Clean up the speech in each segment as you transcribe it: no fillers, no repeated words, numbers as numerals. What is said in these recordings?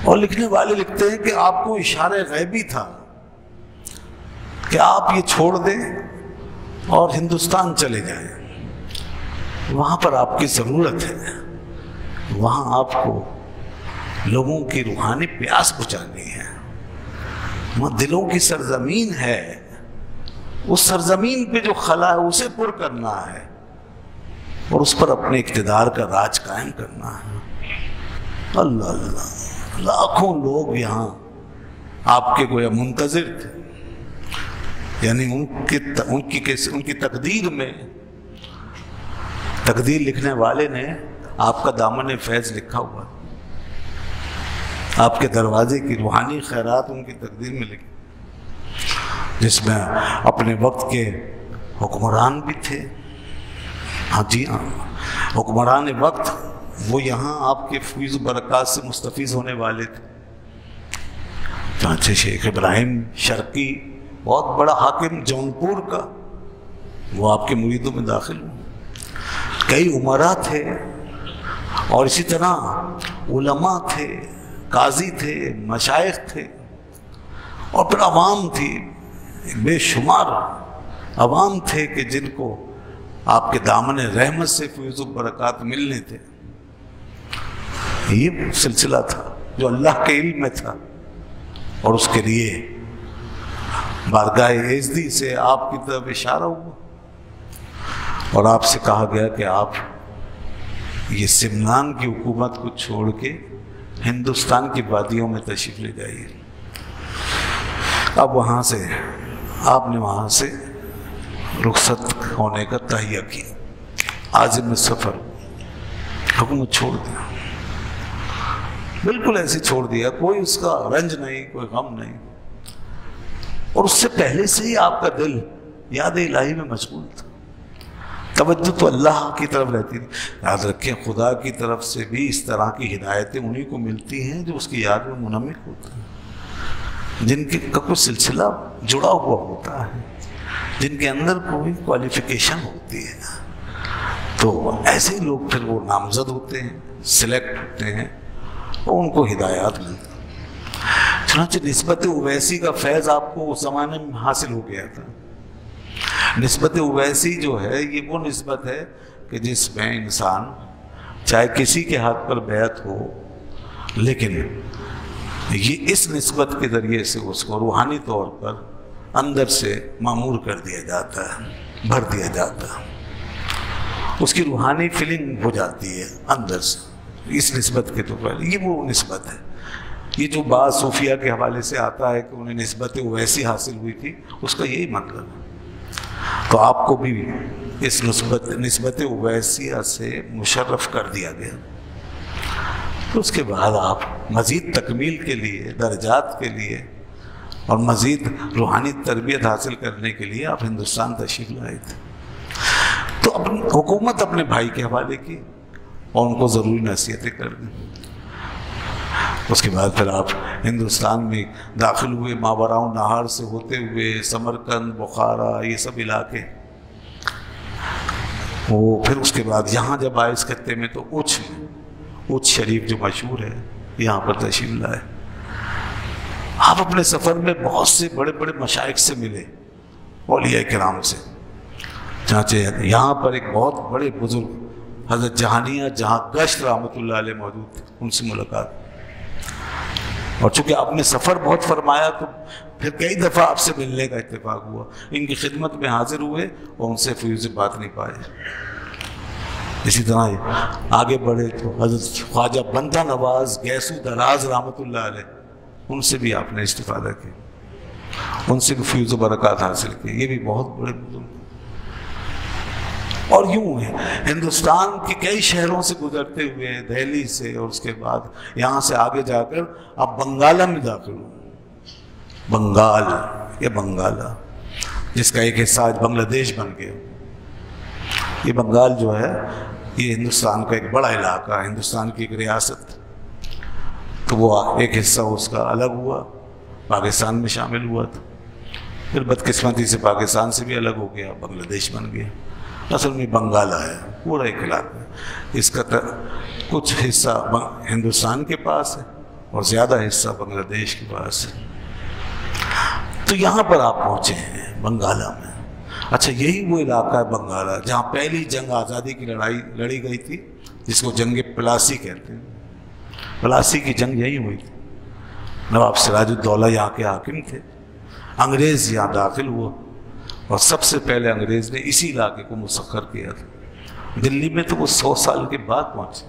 اور لکھنے والے لکھتے ہیں کہ آپ کو اشارہ غیبی تھا کہ آپ یہ چھوڑ دیں اور ہندوستان چلے جائیں، وہاں پر آپ کی ضرورت ہے، وہاں آپ کو لوگوں کی روحانی پیاس بجھانی ہے، وہاں دلوں کی سرزمین ہے، اس سرزمین پہ جو خلا ہے اسے پر کرنا ہے اور اس پر اپنے اقتدار کا راج قائم کرنا ہے۔ اللہ اللہ، لاکھوں لوگ یہاں آپ کے گویا منتظر تھے، یعنی ان کی تقدیر میں، تقدیر لکھنے والے نے آپ کا دامن فیض لکھا ہوا، آپ کے دروازے کی روحانی خیرات ان کی تقدیر میں لکھی، جس میں اپنے وقت کے حکمران بھی تھے۔ ہاں جی ہاں، حکمران وقت وہ یہاں آپ کے فیض و برکات سے مستفیض ہونے والے تھے۔ چنانچہ شیخ ابراہیم شرقی، بہت بڑا حاکم جونپور کا، وہ آپ کے مریدوں میں داخل ہوئے۔ کئی عمراء تھے اور اسی طرح علماء تھے، قاضی تھے، مشائخ تھے، اور پھر عوام تھی، بے شمار عوام تھے کہ جن کو آپ کے دامن رحمت سے فیض و برکات ملنے تھے۔ یہ سلسلہ تھا جو اللہ کے علم میں تھا، اور اس کے لیے بارگاہ ایزدی سے آپ کی طرف اشارہ ہوا اور آپ سے کہا گیا کہ آپ یہ سمنان کی حکومت کو چھوڑ کے ہندوستان کی وادیوں میں تشریف لے جائیے۔ اب وہاں سے آپ نے وہاں سے رخصت ہونے کا تہیہ کیا، عازم سفر، حکومت چھوڑ دیا، بالکل ایسے چھوڑ دیا، کوئی اس کا رنج نہیں، کوئی غم نہیں، اور اس سے پہلے سے ہی آپ کا دل یاد الہی میں مشغول تھا، توجہ تو اللہ کی طرف رہتی تھی۔ یاد رکھیں، خدا کی طرف سے بھی اس طرح کی ہدایتیں انہی کو ملتی ہیں جو اس کی یاد میں منمک ہوتا ہے، جن کا کوئی سلسلہ جڑا ہوا ہوتا ہے، جن کے اندر کوئی کوالیفیکیشن ہوتی ہے، تو ایسے لوگ پھر وہ نامزد ہوتے ہیں، سلیکٹ ہوتے ہیں، اور ان کو ہدایات ملتی ہیں۔ چنانچہ نسبت اویسی کا فیض آپ کو اس زمانے میں حاصل ہو گیا تھا۔ نسبت اویسی جو ہے، یہ وہ نسبت ہے کہ جس میں انسان چاہے کسی کے ہاتھ پر بیعت ہو، لیکن یہ اس نسبت کے ذریعے سے اس کو روحانی طور پر اندر سے معمور کر دیا جاتا ہے، بھر دیا جاتا ہے، اس کی روحانی فیلنگ ہو جاتی ہے اندر سے، اس نسبت کے تو پہلے یہ وہ نسبت ہے۔ یہ جو بعض صوفیہ کے حوالے سے آتا ہے کہ انہیں نسبت اویسی حاصل ہوئی تھی، اس کا یہی مطلب ہے۔ تو آپ کو بھی اس نسبت اویسیہ سے مشرف کر دیا گیا۔ اس کے بعد آپ مزید تکمیل کے لیے، درجات کے لیے اور مزید روحانی تربیت حاصل کرنے کے لیے آپ ہندوستان تشریف لائے تھے۔ تو اپنی حکومت اپنے بھائی کے حوالے کی اور ان کو ضروری نصیحتیں کر دیں۔ اس کے بعد پھر آپ ہندوستان میں داخل ہوئے، ماوراء النہار سے ہوتے ہوئے سمرقند، بخارا، یہ سب علاقے، وہ پھر اس کے بعد یہاں جب آئے اس خطے میں تو اچھ شریف جو مشہور ہے، یہاں پر تشریف لائے۔ آپ اپنے سفر میں بہت سے بڑے بڑے مشائخ سے ملے، اولیاء کرام سے، چنانچہ یہاں پر ایک بہت بڑے بزرگ حضرت جہانیہ جہاں گشت رحمۃ اللہ علیہ موجود تھے، ان سے ملاقات، اور چونکہ آپ نے سفر بہت فرمایا تو پھر کئی دفعہ آپ سے ملنے کا اتفاق ہوا، ان کی خدمت میں حاضر ہوئے اور ان سے فیض بات نہیں پائے۔ اسی طرح آگے بڑھے تو حضرت خواجہ بندہ نواز گیسو دراز رحمۃ اللہ علیہ، ان سے بھی آپ نے استفادہ کیا، ان سے بھی فیض و برکات حاصل کی، یہ بھی بہت بڑے بزرگ۔ اور یوں ہے ہندوستان کے کئی شہروں سے گزرتے ہوئے، دہلی سے، اور اس کے بعد یہاں سے آگے جا کر آپ بنگالہ میں داخل ہوئے۔ بنگال یا بنگالہ، جس کا ایک حصہ آج بنگلہ دیش بن گیا۔ یہ بنگال جو ہے یہ ہندوستان کا ایک بڑا علاقہ ہے، ہندوستان کی ایک ریاست، تو وہ ایک حصہ اس کا الگ ہوا، پاکستان میں شامل ہوا تھا، پھر بدقسمتی سے پاکستان سے بھی الگ ہو گیا، بنگلہ دیش بن گیا۔ اصل میں بنگالہ ہے، پورا ایک علاقہ ہے، اس کا کچھ حصہ ہندوستان کے پاس ہے اور زیادہ حصہ بنگلہ دیش کے پاس ہے۔ تو یہاں پر آپ پہنچے ہیں بنگالہ میں۔ اچھا، یہی وہ علاقہ ہے بنگالہ جہاں پہلی جنگ آزادی کی لڑائی لڑی گئی تھی، جس کو جنگ پلاسی کہتے ہیں۔ پلاسی کی جنگ یہی ہوئی تھی۔ نواب سراج الدولہ یہاں کے حاکم تھے، انگریز یہاں داخل ہوا اور سب سے پہلے انگریز نے اسی علاقے کو مسخر کیا تھا۔ دلی میں تو وہ 100 سال کے بعد پہنچے،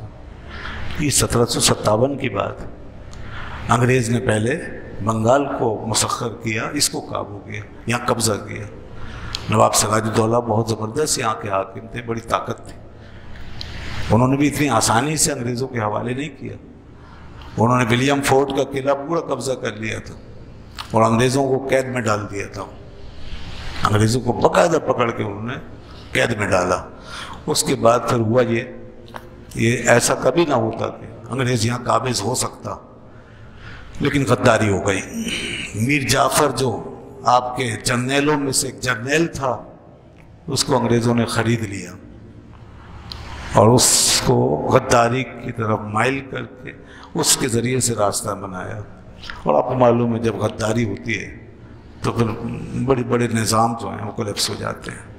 یہ 1757 کی بات ہے۔ انگریز نے پہلے بنگال کو مسخر کیا، اس کو قابو کیا، یہاں قبضہ کیا۔ نواب سراج الدولہ بہت زبردست یہاں کے حاکم تھے، بڑی طاقت تھی۔ انہوں نے بھی اتنی آسانی سے انگریزوں کے حوالے نہیں کیا۔ انہوں نے ولیم فورٹ کا قلعہ پورا قبضہ کر لیا تھا اور انگریزوں کو قید میں ڈال دیا تھا۔ انگریزوں کو باقاعدہ پکڑ کے انہوں نے قید میں ڈالا۔ اس کے بعد پھر ہوا یہ ایسا کبھی نہ ہوتا کہ انگریز یہاں قابض ہو سکتا، لیکن غداری ہو گئی۔ میر جعفر جو آپ کے جرنیلوں میں سے ایک جرنیل تھا، اس کو انگریزوں نے خرید لیا اور اس کو غداری کی طرف مائل کر کے اس کے ذریعے سے راستہ بنایا۔ اور آپ کو معلوم ہے جب غداری ہوتی ہے تو پھر بڑے بڑے نظام جو ہیں وہ کولیپس ہو جاتے ہیں،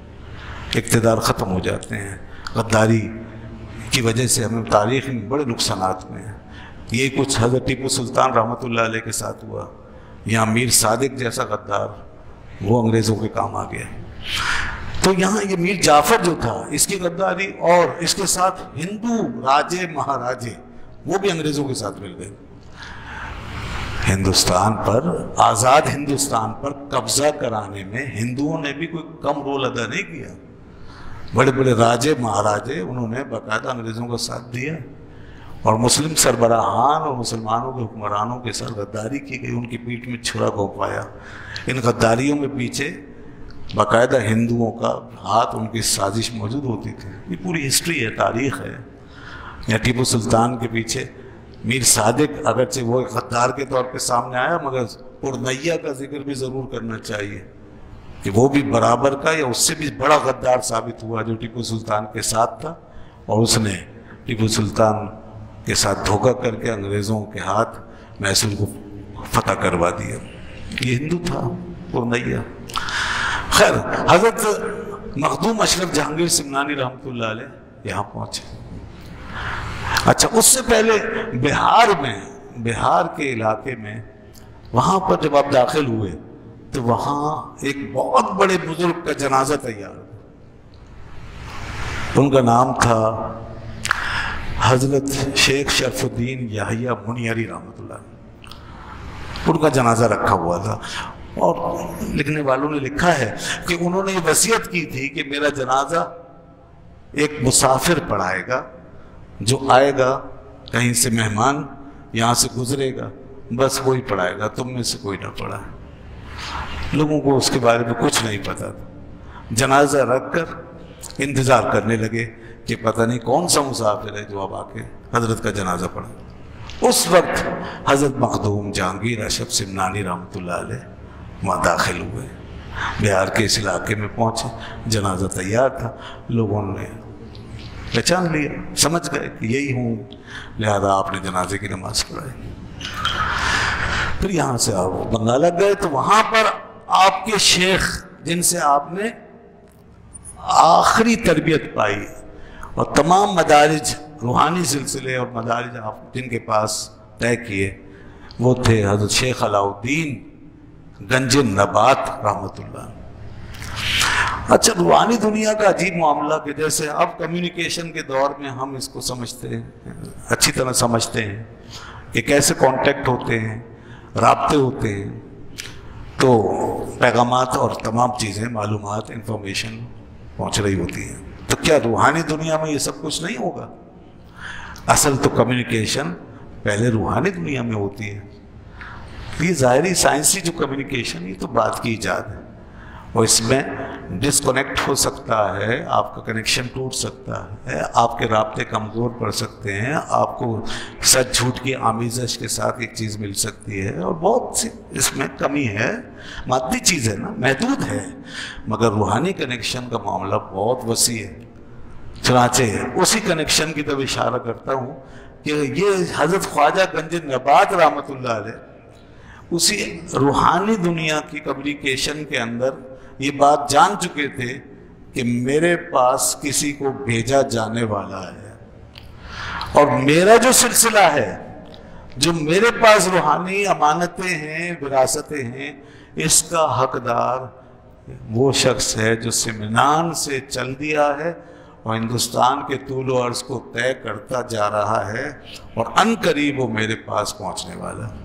اقتدار ختم ہو جاتے ہیں۔ غداری کی وجہ سے ہمیں تاریخ میں بڑے نقصانات میں ہیں۔ یہ کچھ حضرت ٹیپو سلطان رحمۃ اللہ علیہ کے ساتھ ہوا، یہاں میر صادق جیسا غدار وہ انگریزوں کے کام آ گیا۔ تو یہاں یہ میر جعفر جو تھا، اس کی غداری اور اس کے ساتھ ہندو راجے مہاراجے وہ بھی انگریزوں کے ساتھ مل گئے۔ ہندوستان پر، آزاد ہندوستان پر قبضہ کرانے میں ہندوؤں نے بھی کوئی کم رول ادا نہیں کیا۔ بڑے بڑے راجے مہاراجے انہوں نے باقاعدہ انگریزوں کا ساتھ دیا اور مسلم سربراہان اور مسلمانوں کے حکمرانوں کے ساتھ غداری کی گئی، ان کی پیٹھ میں چھرا گھونپایا۔ ان غداریوں میں پیچھے باقاعدہ ہندوؤں کا ہاتھ، ان کی سازش موجود ہوتی تھی۔ یہ پوری ہسٹری ہے، تاریخ ہے۔ یا ٹیپو سلطان کے پیچھے میر صادق، اگرچہ وہ ایک غدار کے طور پہ سامنے آیا، مگر پورنیا کا ذکر بھی ضرور کرنا چاہیے کہ وہ بھی برابر کا یا اس سے بھی بڑا غدار ثابت ہوا، جو ٹیپو سلطان کے ساتھ تھا اور اس نے ٹیپو سلطان کے ساتھ دھوکہ کر کے انگریزوں کے ہاتھ میسور کو فتح کروا دیا۔ یہ ہندو تھا پورنیا۔ خیر، حضرت مخدوم اشرف جہانگیر سمنانی رحمۃ اللہ علیہ یہاں پہنچے۔ اچھا، اس سے پہلے بہار کے علاقے میں، وہاں پر جب آپ داخل ہوئے تو وہاں ایک بہت بڑے بزرگ کا جنازہ تیار ہوا۔ ان کا نام تھا حضرت شیخ شرف الدین یحییٰ منیری رحمۃ اللہ۔ ان کا جنازہ رکھا ہوا تھا اور لکھنے والوں نے لکھا ہے کہ انہوں نے یہ وصیت کی تھی کہ میرا جنازہ ایک مسافر پڑھائے گا، جو آئے گا کہیں سے مہمان یہاں سے گزرے گا، بس وہی پڑھائے گا، تم میں سے کوئی نہ پڑھائے۔ لوگوں کو اس کے بارے میں کچھ نہیں پتا تھا۔ جنازہ رکھ کر انتظار کرنے لگے کہ پتہ نہیں کون سا مسافر ہے جو اب آ کے حضرت کا جنازہ پڑھا۔ اس وقت حضرت مخدوم جہانگیر اشرف سمنانی رحمۃ اللہ علیہ وہاں داخل ہوئے، بہار کے اس علاقے میں پہنچے۔ جنازہ تیار تھا، لوگوں نے پہچان لیا، سمجھ گئے کہ یہی ہوں، لہذا آپ نے جنازے کی نماز پڑھائی۔ پھر یہاں سے آپ بنگالہ گئے تو وہاں پر آپ کے شیخ، جن سے آپ نے آخری تربیت پائی اور تمام مدارج، روحانی سلسلے اور مدارج آپ جن کے پاس طے کیے، وہ تھے حضرت شیخ علاء الدین گنج نبات رحمۃ اللہ۔ اچھا، روحانی دنیا کا عجیب معاملہ کہ جیسے اب کمیونیکیشن کے دور میں ہم اس کو سمجھتے ہیں، اچھی طرح سمجھتے ہیں کہ کیسے کانٹیکٹ ہوتے ہیں، رابطے ہوتے ہیں، تو پیغامات اور تمام چیزیں، معلومات، انفارمیشن پہنچ رہی ہوتی ہیں۔ تو کیا روحانی دنیا میں یہ سب کچھ نہیں ہوگا؟ اصل تو کمیونیکیشن پہلے روحانی دنیا میں ہوتی ہے۔ یہ ظاہری سائنسی جو کمیونیکیشن، یہ تو بات کی ایجاد ہے اور اس میں ڈسکنیکٹ ہو سکتا ہے، آپ کا کنیکشن ٹوٹ سکتا ہے، آپ کے رابطے کمزور پڑ سکتے ہیں، آپ کو سچ جھوٹ کی آمیزش کے ساتھ ایک چیز مل سکتی ہے، اور بہت سی اس میں کمی ہے، مادی چیز ہے نا، محدود ہے، مگر روحانی کنیکشن کا معاملہ بہت وسیع ہے۔ چنانچہ اسی کنیکشن کی طرف اشارہ کرتا ہوں کہ یہ حضرت خواجہ گنج نبات رحمۃ اللہ علیہ اسی روحانی دنیا کی کمیونیکیشن کے اندر یہ بات جان چکے تھے کہ میرے پاس کسی کو بھیجا جانے والا ہے، اور میرا جو سلسلہ ہے، جو میرے پاس روحانی امانتیں ہیں، وراثتیں ہیں، اس کا حقدار وہ شخص ہے جو سمنان سے چل دیا ہے اور ہندوستان کے طول و عرض کو طے کرتا جا رہا ہے، اور عن قریب وہ میرے پاس پہنچنے والا ہے۔